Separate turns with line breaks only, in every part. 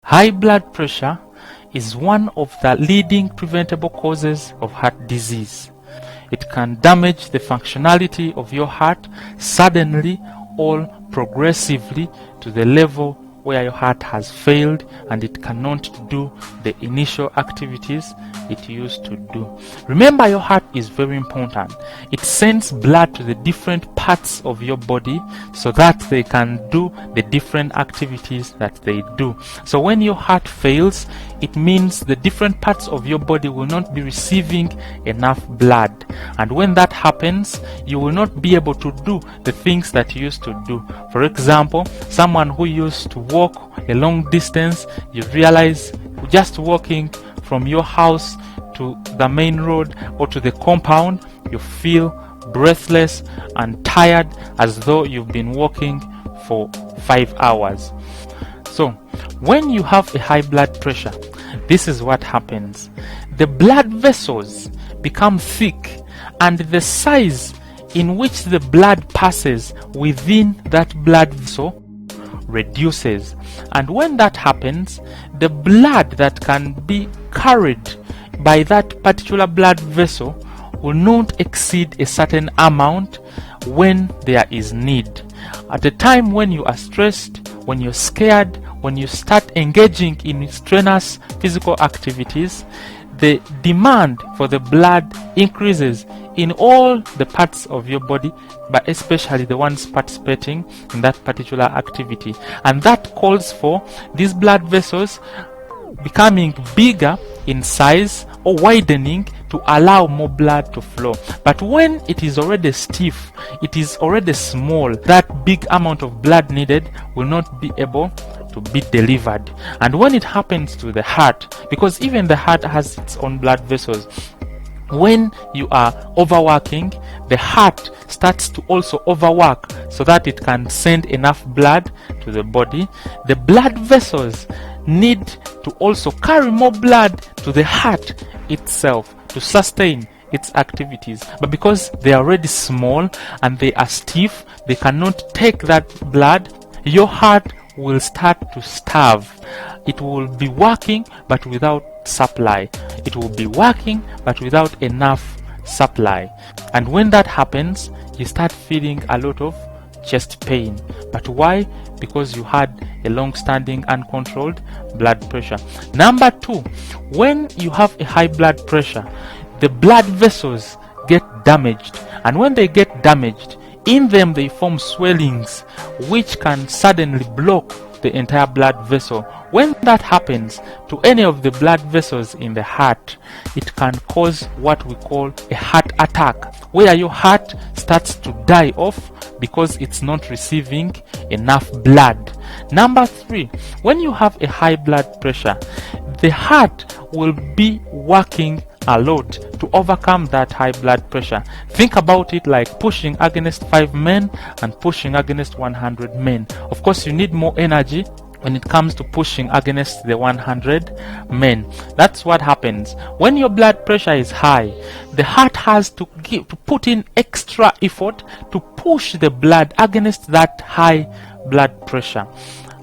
High blood pressure is one of the leading preventable causes of heart disease. It can damage the functionality of your heart suddenly or progressively to the level where your heart has failed and it cannot do the initial activities it used to do. Remember, your heart is very important. It sends blood to the different parts of your body so that they can do the different activities that they do. So when your heart fails, it means the different parts of your body will not be receiving enough blood. And when that happens, you will not be able to do the things that you used to do. For example, someone who used to walk a long distance, you realize just walking from your house to the main road or to the compound, you feel breathless and tired as though you've been walking for 5 hours. So when you have a high blood pressure, this is what happens. The blood vessels become thick and the size in which the blood passes within that blood vessel reduces. And when that happens, the blood that can be carried by that particular blood vessel will not exceed a certain amount when there is need. At the time when you are stressed, when you're scared, when you start engaging in strenuous physical activities, the demand for the blood increases in all the parts of your body, but especially the ones participating in that particular activity. And that calls for these blood vessels becoming bigger in size or widening to allow more blood to flow. But when it is already stiff, it is already small, that big amount of blood needed will not be able to be delivered. And when it happens to the heart, because even the heart has its own blood vessels, when you are overworking, the heart starts to also overwork so that it can send enough blood to the body. The blood vessels need to also carry more blood to the heart itself to sustain its activities. But because they are already small and they are stiff, they cannot take that blood. Your heart will start to starve. It will be working but without supply. It will be working but without enough supply. And when that happens, you start feeling a lot of chest pain. But why? Because you had a long-standing uncontrolled blood pressure. Number 2, when you have a high blood pressure, the blood vessels get damaged. And when they get damaged, in them they form swellings which can suddenly block the entire blood vessel. When that happens to any of the blood vessels in the heart, it can cause what we call a heart attack, where your heart starts to die off because it's not receiving enough blood. Number 3, when you have a high blood pressure, the heart will be working a lot to overcome that high blood pressure. Think about it like pushing against 5 men and pushing against 100 men. Of course, you need more energy when it comes to pushing against the 100 men. That's what happens. When your blood pressure is high, the heart has to put in extra effort to push the blood against that high blood pressure.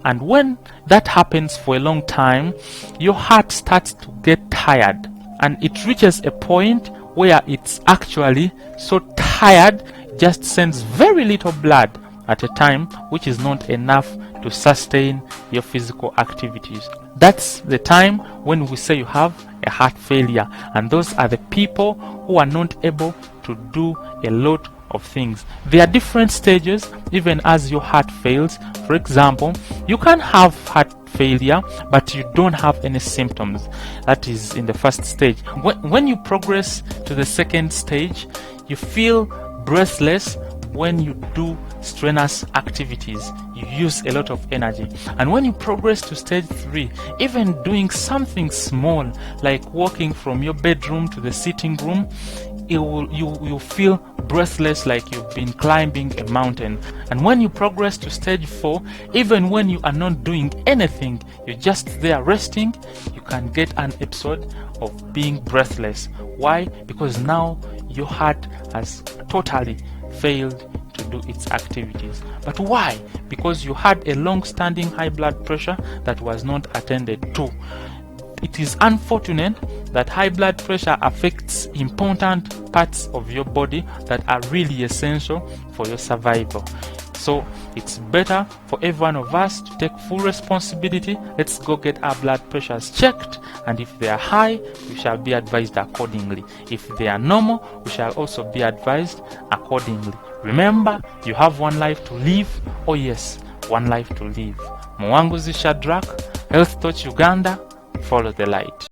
And when that happens for a long time, your heart starts to get tired. And it reaches a point where it's actually so tired, just sends very little blood at a time, which is not enough to sustain your physical activities. That's the time when we say you have a heart failure. And those are the people who are not able to do a lot of things. There are different stages even as your heart fails. For example, you can have heart failure but you don't have any symptoms. That is in the first stage. When you progress to the second stage, you feel breathless when you do strenuous activities. You use a lot of energy. And when you progress to stage 3, even doing something small like walking from your bedroom to the sitting room, you feel breathless like you've been climbing a mountain. And when you progress to stage 4, even when you are not doing anything, you're just there resting, you can get an episode of being breathless. Why? Because now your heart has totally failed to do its activities. But why? Because you had a long-standing high blood pressure that was not attended to. It is unfortunate that high blood pressure affects important parts of your body that are really essential for your survival. So it's better for every one of us to take full responsibility. Let's go get our blood pressures checked, and if they are high, we shall be advised accordingly. If they are normal, we shall also be advised accordingly. Remember, you have one life to live. Oh yes, one life to live. Mwanguzi Shadrach, Health Touch Uganda. Follow the light.